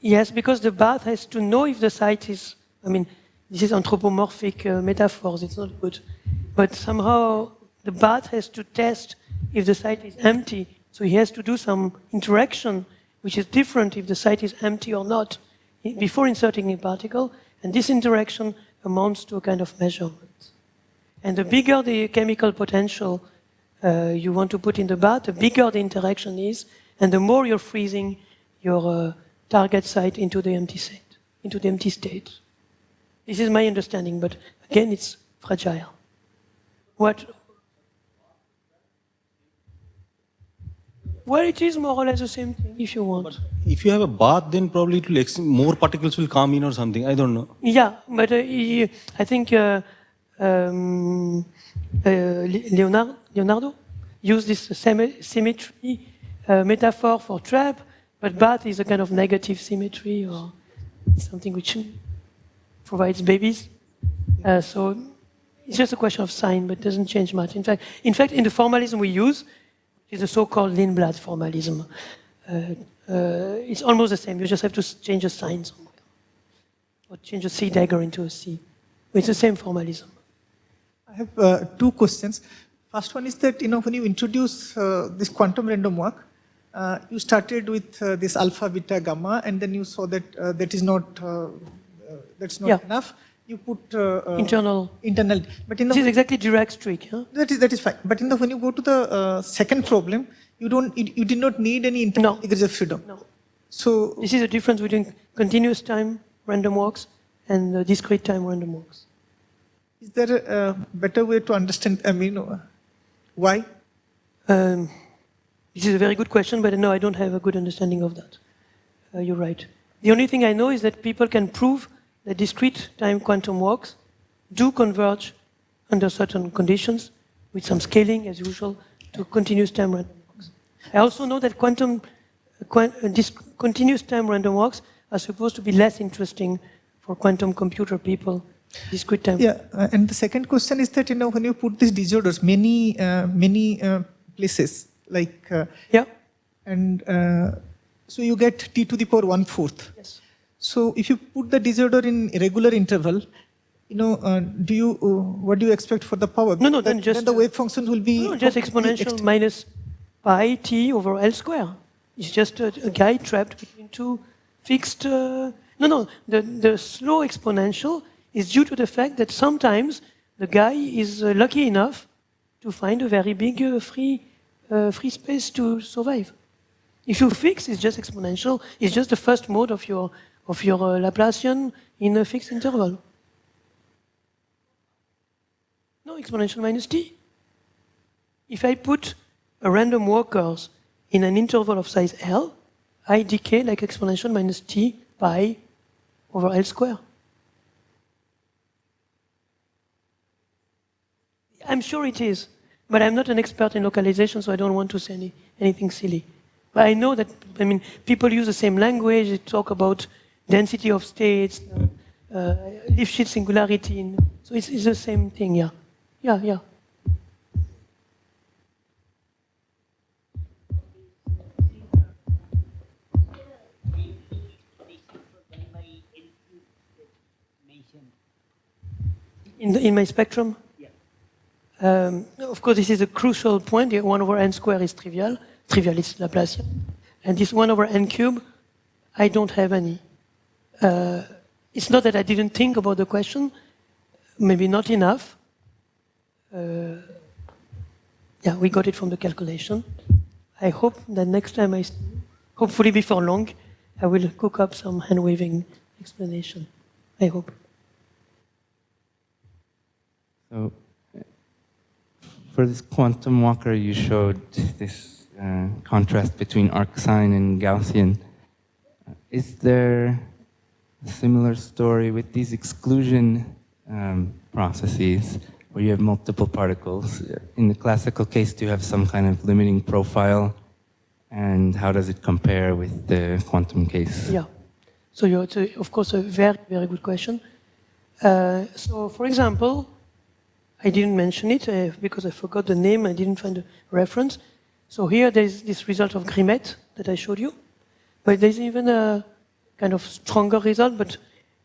Yes, because the bath has to know if the site is, this is anthropomorphic metaphors, it's not good. But somehow the bath has to test if the site is empty, so he has to do some interaction which is different if the site is empty or not before inserting a particle, and this interaction amounts to a kind of measurement. And the bigger the chemical potential you want to put in the bath, the bigger the interaction is, and the more you're freezing your target site into the empty state, This is my understanding, but again, it's fragile. Well, it is more or less the same thing, if you want. But if you have a bath, then probably it will more particles will come in or something. I don't know. Yeah, but I think Leonardo used this symmetry metaphor for trap, but bath is a kind of negative symmetry or something which provides babies. So it's just a question of sign, but it doesn't change much. In fact, in the formalism we use, is the so-called Lindblad formalism. It's almost the same. You just have to change a sign somewhere, or change a C dagger into a C. It's the same formalism. I have two questions. First one is that when you introduce this quantum random walk, you started with this alpha, beta, gamma, and then you saw that that's not enough. You put internal. But this is exactly Dirac's trick. Huh? That is fine. But when you go to the second problem, you did not need any internal degrees of freedom. No. So this is the difference between continuous time random walks and discrete time random walks. Is there a better way to understand? Why? This is a very good question, but no, I don't have a good understanding of that. You're right. The only thing I know is that people can prove that discrete time quantum walks do converge under certain conditions with some scaling, as usual, to continuous time random walks. I also know that continuous time random walks are supposed to be less interesting for quantum computer people. Discrete time. Yeah, and the second question is that when you put these disorders, many places like and so you get t to the power 1/4. Yes. So if you put the disorder in irregular interval, what do you expect for the power? No, then the wave functions will be just exponential minus pi t over L square. It's just a guy trapped between two fixed. No, the slow exponential is due to the fact that sometimes the guy is lucky enough to find a very big free space to survive. If you fix, it's just exponential. It's just the first mode of your Laplacian in a fixed interval. No, exponential minus t. If I put a random workers in an interval of size L, I decay like exponential minus t pi over L square. I'm sure it is, but I'm not an expert in localization, so I don't want to say anything silly. But I know that, I mean, people use the same language, they talk about density of states, Lifshitz singularity, so it's the same thing, yeah. Yeah. In my spectrum? Yeah. Of course, this is a crucial point. 1 over n squared is trivial. Trivial is Laplacian. And this 1 over n cubed, I don't have any. It's not that I didn't think about the question, maybe not enough. Yeah, we got it from the calculation. I hope that next time hopefully before long, I will cook up some hand-waving explanation. I hope. So, for this quantum walker, you showed this contrast between arcsine and Gaussian. Is there a similar story with these exclusion processes where you have multiple particles? In the classical case, do you have some kind of limiting profile? And how does it compare with the quantum case? Yeah. So it's, of course, a very, very good question. So, for example, I didn't mention it because I forgot the name, I didn't find a reference. So here there's this result of Grimet that I showed you. But there's even a kind of stronger result, but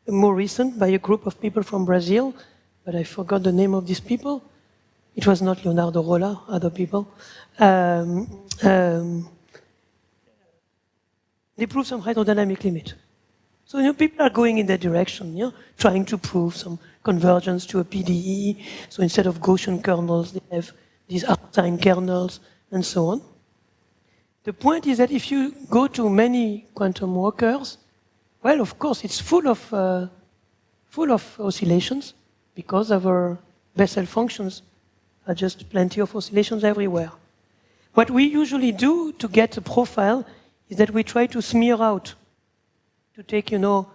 more recent, by a group of people from Brazil, but I forgot the name of these people. It was not Leonardo Rolla, other people. They prove some hydrodynamic limit. So people are going in that direction, trying to prove some convergence to a PDE. So instead of Gaussian kernels, they have these arctine kernels, and so on. The point is that if you go to many quantum walkers, well, of course, it's full of oscillations, because our Bessel functions are just plenty of oscillations everywhere. What we usually do to get a profile is that we try to smear out, to take, the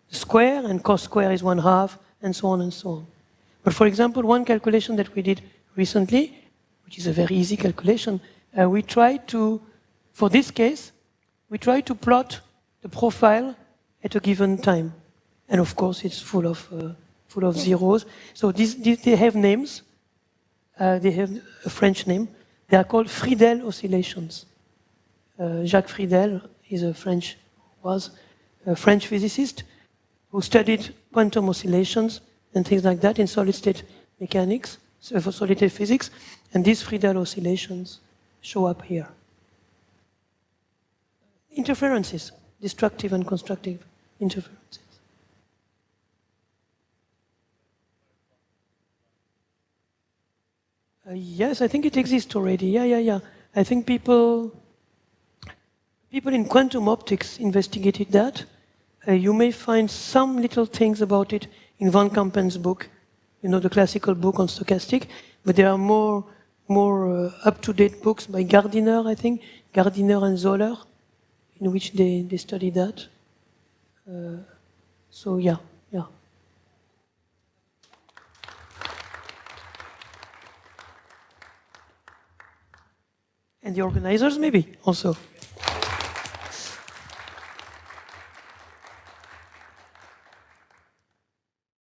square, and cos square is 1/2, and so on and so on. But for example, one calculation that we did recently, which is a very easy calculation, we tried to, for this case, we tried to plot the profile at a given time. And of course, it's full of zeros. So they have names. They have a French name. They are called Friedel oscillations. Jacques Friedel is was a French physicist who studied quantum oscillations and things like that in solid-state mechanics, so for solid-state physics, and these Friedel oscillations show up here. Interferences, destructive and constructive interferences. Yes, I think it exists already. Yeah. I think people in quantum optics investigated that. You may find some little things about it in Van Kampen's book, the classical book on stochastic, but there are more up-to-date books by Gardiner, I think, Gardiner and Zoller, in which they study that. So yeah. And the organizers, maybe, also.